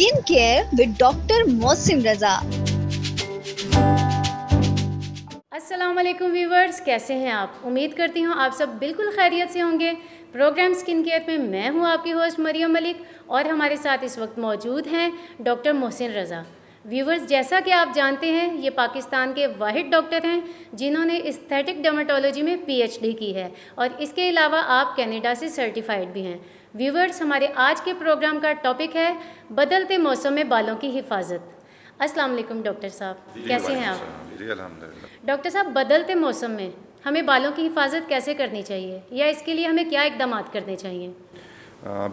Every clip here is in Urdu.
Skin Care with Dr. Mohsin Raza. السلام علیکم ویورز، کیسے ہیں آپ؟ امید کرتی ہوں آپ سب بالکل خیریت سے ہوں گے۔ پروگرام اسکن کیئر میں میں ہوں آپ کی ہوسٹ مریم ملک، اور ہمارے ساتھ اس وقت موجود ہیں ڈاکٹر محسن رضا۔ ویورز، جیسا کہ آپ جانتے ہیں، یہ پاکستان کے واحد ڈاکٹر ہیں جنہوں نے استھیٹک ڈرماٹولوجی میں پی ایچ ڈی کی ہے، اور اس کے علاوہ آپ کینیڈا سے سرٹیفائڈ بھی ہیں۔ ویورز، ہمارے آج کے پروگرام کا ٹاپک ہے بدلتے موسم میں بالوں کی حفاظت۔ السلام علیکم ڈاکٹر صاحب، کیسے ہیں آپ؟ جی الحمدللہ۔ ڈاکٹر صاحب، بدلتے موسم میں ہمیں بالوں کی حفاظت کیسے کرنی چاہیے، یا اس کے لیے ہمیں کیا اقدامات کرنے چاہیے؟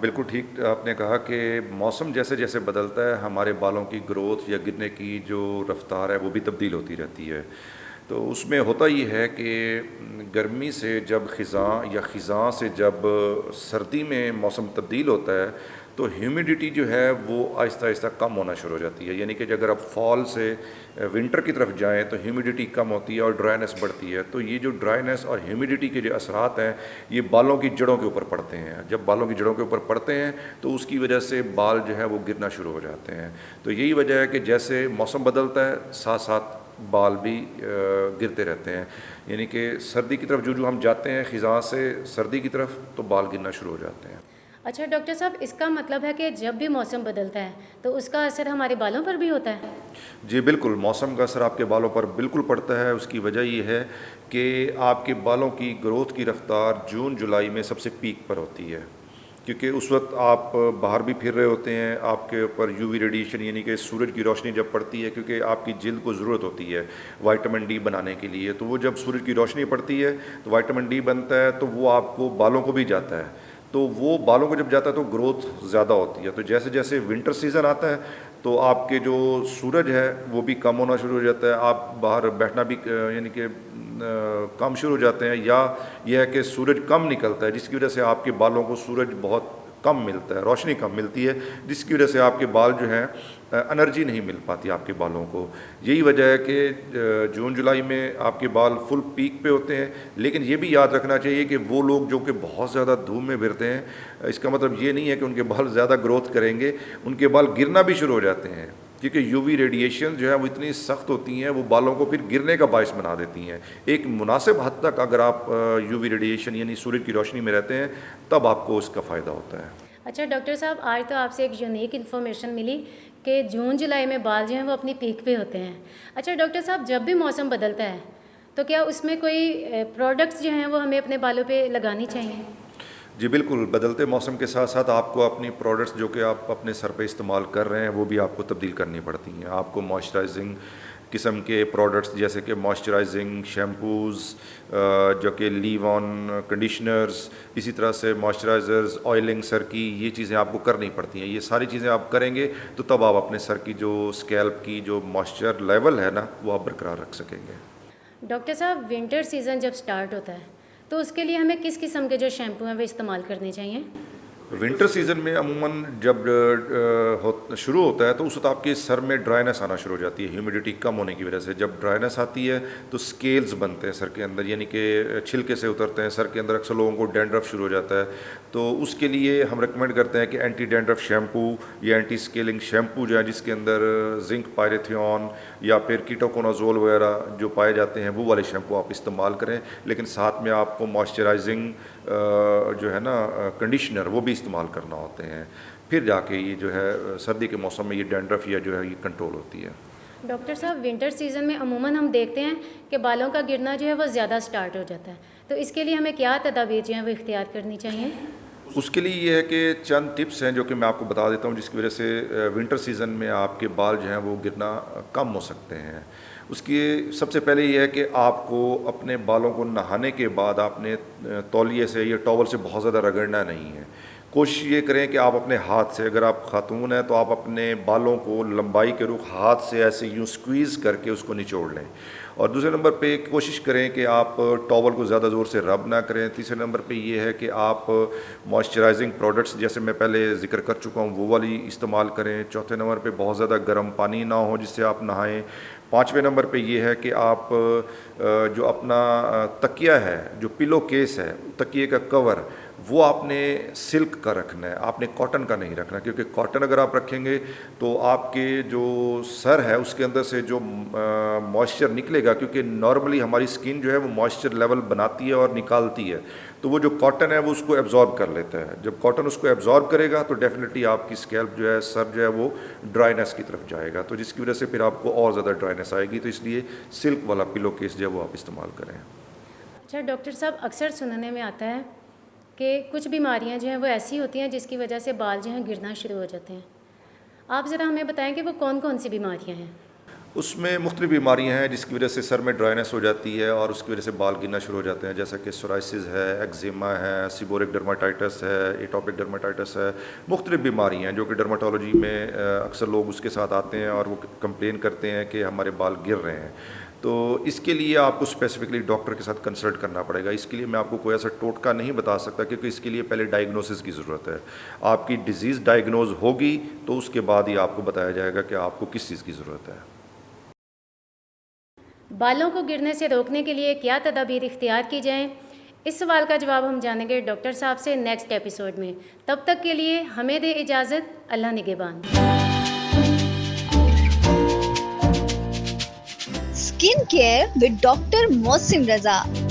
بالکل ٹھیک آپ نے کہا کہ موسم جیسے جیسے بدلتا ہے ہمارے بالوں کی گروتھ یا گرنے کی جو رفتار ہے وہ بھی تبدیل ہوتی رہتی ہے۔ تو اس میں ہوتا یہ ہے کہ گرمی سے جب خزاں سے جب سردی میں موسم تبدیل ہوتا ہے تو ہیومیڈیٹی جو ہے وہ آہستہ آہستہ کم ہونا شروع ہو جاتی ہے، یعنی کہ اگر آپ فال سے ونٹر کی طرف جائیں تو ہیومیڈیٹی کم ہوتی ہے اور ڈرائنیس بڑھتی ہے۔ تو یہ جو ڈرائنیس اور ہیومیڈیٹی کے جو اثرات ہیں یہ بالوں کی جڑوں کے اوپر پڑتے ہیں۔ جب بالوں کی جڑوں کے اوپر پڑتے ہیں تو اس کی وجہ سے بال جو ہے وہ گرنا شروع ہو جاتے ہیں۔ تو یہی وجہ ہے کہ جیسے موسم بدلتا ہے ساتھ ساتھ بال بھی گرتے رہتے ہیں، یعنی کہ سردی کی طرف جو ہم جاتے ہیں خزاں سے سردی کی طرف تو بال گرنا شروع ہو جاتے ہیں۔ اچھا ڈاکٹر صاحب، اس کا مطلب ہے کہ جب بھی موسم بدلتا ہے تو اس کا اثر ہمارے بالوں پر بھی ہوتا ہے؟ جی بالکل، موسم کا اثر آپ کے بالوں پر بالکل پڑتا ہے۔ اس کی وجہ یہ ہے کہ آپ کے بالوں کی گروتھ کی رفتار جون جولائی میں سب سے پیک پر ہوتی ہے، کیونکہ اس وقت آپ باہر بھی پھر رہے ہوتے ہیں، آپ کے اوپر یو وی ریڈیشن یعنی کہ سورج کی روشنی جب پڑتی ہے، کیونکہ آپ کی جلد کو ضرورت ہوتی ہے وائٹامن ڈی بنانے کے لیے، تو وہ جب سورج کی روشنی پڑتی ہے تو وائٹامن ڈی بنتا ہے، تو وہ آپ کو بالوں کو بھی جاتا ہے، تو وہ بالوں کو جب جاتا ہے تو گروتھ زیادہ ہوتی ہے۔ تو جیسے جیسے ونٹر سیزن آتا ہے تو آپ کے جو سورج ہے وہ بھی کم ہونا شروع ہو جاتا ہے، آپ باہر بیٹھنا بھی یعنی کہ کم شروع ہو جاتے ہیں، یا یہ ہے کہ سورج کم نکلتا ہے جس کی وجہ سے آپ کے بالوں کو سورج بہت کم ملتا ہے، روشنی کم ملتی ہے، جس کی وجہ سے آپ کے بال جو ہیں انرجی نہیں مل پاتی آپ کے بالوں کو۔ یہی وجہ ہے کہ جون جولائی میں آپ کے بال فل پیک پہ ہوتے ہیں، لیکن یہ بھی یاد رکھنا چاہیے کہ وہ لوگ جو کہ بہت زیادہ دھوپ میں پھرتے ہیں، اس کا مطلب یہ نہیں ہے کہ ان کے بال زیادہ گروتھ کریں گے، ان کے بال گرنا بھی شروع ہو جاتے ہیں، کیونکہ یو وی ریڈیشن جو ہے وہ اتنی سخت ہوتی ہیں وہ بالوں کو پھر گرنے کا باعث بنا دیتی ہیں۔ ایک مناسب حد تک اگر آپ یو وی ریڈیشن یعنی سورج کی روشنی میں رہتے ہیں تب آپ کو اس کا فائدہ ہوتا ہے۔ اچھا ڈاکٹر صاحب، آج تو آپ سے ایک یونیک انفارمیشن ملی کہ جون جولائی میں بال جو ہیں وہ اپنی پیک پہ ہوتے ہیں۔ اچھا ڈاکٹر صاحب، جب بھی موسم بدلتا ہے تو کیا اس میں کوئی پروڈکٹس جو ہیں وہ ہمیں اپنے بالوں پہ لگانی چاہیے؟ جی بالکل، بدلتے موسم کے ساتھ ساتھ آپ کو اپنی پروڈکٹس جو کہ آپ اپنے سر پہ استعمال کر رہے ہیں وہ بھی آپ کو تبدیل کرنی پڑتی ہیں۔ آپ کو موئسچرائزنگ قسم کے پروڈکٹس جیسے کہ موئسچرائزنگ شیمپوز جو کہ لیو آن کنڈیشنرز، اسی طرح سے موئسچرائزرز، آئلنگ سر کی، یہ چیزیں آپ کو کرنی پڑتی ہیں۔ یہ ساری چیزیں آپ کریں گے تو تب آپ اپنے سر کی جو اسکیلپ کی جو موئسچر لیول ہے نا وہ آپ برقرار رکھ سکیں گے۔ ڈاکٹر صاحب، ونٹر سیزن جب سٹارٹ ہوتا ہے تو اس کے لیے ہمیں کس قسم کے جو شیمپو ہیں وہ استعمال کرنے چاہیے؟ ونٹر سیزن میں عموماً جب شروع ہوتا ہے تو اس وقت آپ کے سر میں ڈرائنیس آنا شروع ہو جاتی ہے، ہیومیڈیٹی کم ہونے کی وجہ سے۔ جب ڈرائنیس آتی ہے تو سکیلز بنتے ہیں سر کے اندر، یعنی کہ چھلکے سے اترتے ہیں سر کے اندر، اکثر لوگوں کو ڈینڈرف شروع ہو جاتا ہے۔ تو اس کے لیے ہم ریکمینڈ کرتے ہیں کہ اینٹی ڈینڈرف شیمپو یا اینٹی سکیلنگ شیمپو جو ہے جس کے اندر زنک پائریتھیون یا پھر کیٹوکونازول وغیرہ جو پائے جاتے ہیں وہ والے شیمپو آپ استعمال کریں، لیکن ساتھ میں آپ کو موئسچرائزنگ جو ہے نا کنڈیشنر وہ بھی استعمال کرنا ہوتے ہیں، پھر جا کے یہ جو ہے سردی کے موسم میں یہ ڈینڈرف یا جو ہے یہ کنٹرول ہوتی ہے۔ ڈاکٹر صاحب، ونٹر سیزن میں عموماً ہم دیکھتے ہیں کہ بالوں کا گرنا جو ہے وہ زیادہ سٹارٹ ہو جاتا ہے، تو اس کے لیے ہمیں کیا تدابیر جو ہیں وہ اختیار کرنی چاہیے؟ اس کے لیے یہ ہے کہ چند ٹپس ہیں جو کہ میں آپ کو بتا دیتا ہوں جس کی وجہ سے ونٹر سیزن میں آپ کے بال جو ہیں وہ گرنا کم ہو سکتے ہیں۔ اس کی سب سے پہلے یہ ہے کہ آپ کو اپنے بالوں کو نہانے کے بعد آپ نے تولیے سے یا ٹاول سے بہت زیادہ رگڑنا نہیں ہے۔ کوشش یہ کریں کہ آپ اپنے ہاتھ سے، اگر آپ خاتون ہیں تو آپ اپنے بالوں کو لمبائی کے رخ ہاتھ سے ایسے یوں سکویز کر کے اس کو نچوڑ لیں، اور دوسرے نمبر پہ کوشش کریں کہ آپ ٹاول کو زیادہ زور سے رب نہ کریں۔ تیسرے نمبر پہ یہ ہے کہ آپ موئسچرائزنگ پروڈکٹس جیسے میں پہلے ذکر کر چکا ہوں وہ والی استعمال کریں۔ چوتھے نمبر پہ بہت زیادہ گرم پانی نہ ہو جس سے آپ نہائیں۔ پانچویں نمبر پہ یہ ہے کہ آپ جو اپنا تکیہ ہے، جو پلو کیس ہے، تکیے کا کور، وہ آپ نے سلک کا رکھنا ہے, آپ نے کاٹن کا نہیں رکھنا, کیونکہ کاٹن اگر آپ رکھیں گے تو آپ کے جو سر ہے اس کے اندر سے جو موئسچر نکلے گا, کیونکہ نارملی ہماری اسکن جو ہے وہ موئسچر لیول بناتی ہے اور نکالتی ہے, تو وہ جو کاٹن ہے وہ اس کو ایبزارب کر لیتا ہے. جب کاٹن اس کو ایبزارب کرے گا تو ڈیفینیٹلی آپ کی اسکیلپ جو ہے, سر جو ہے وہ ڈرائینس کی طرف جائے گا, تو جس کی وجہ سے پھر آپ کو اور زیادہ ڈرائینس آئے گی. تو اس لیے سلک والا پلو کیس جو ہے وہ آپ استعمال کریں. اچھا ڈاکٹر صاحب, اکثر سننے میں آتا ہے کہ کچھ بیماریاں جو ہیں وہ ایسی ہوتی ہیں جس کی وجہ سے بال جو ہیں گرنا شروع ہو جاتے ہیں. آپ ذرا ہمیں بتائیں کہ وہ کون کون سی بیماریاں ہیں؟ اس میں مختلف بیماریاں ہیں جس کی وجہ سے سر میں ڈرائنس ہو جاتی ہے اور اس کی وجہ سے بال گرنا شروع ہو جاتے ہیں, جیسا کہ سورائسس ہے, ایگزیما ہے, سیبورک ڈرماٹائٹس ہے, ایٹوپک ڈرماٹائٹس ہے. مختلف بیماریاں ہیں جو کہ ڈرماٹولوجی میں اکثر لوگ اس کے ساتھ آتے ہیں اور وہ کمپلین کرتے ہیں کہ ہمارے بال گر رہے ہیں. تو اس کے لیے آپ کو اسپیسیفکلی ڈاکٹر کے ساتھ کنسلٹ کرنا پڑے گا. اس کے لیے میں آپ کو کوئی ایسا ٹوٹکا نہیں بتا سکتا, کیونکہ اس کے لیے پہلے ڈائگنوسس کی ضرورت ہے. آپ کی ڈیزیز ڈائگنوز ہوگی تو اس کے بعد ہی آپ کو بتایا جائے گا کہ آپ کو کس چیز کی ضرورت ہے. بالوں کو گرنے سے روکنے کے لیے کیا تدابیر اختیار کی جائیں, اس سوال کا جواب ہم جانیں گے ڈاکٹر صاحب سے نیکسٹ ایپیسوڈ میں. تب تک کے لیے ہمیں دے اجازت. اللہ نگہبان. Skin Care with Dr. Mohsin Raza.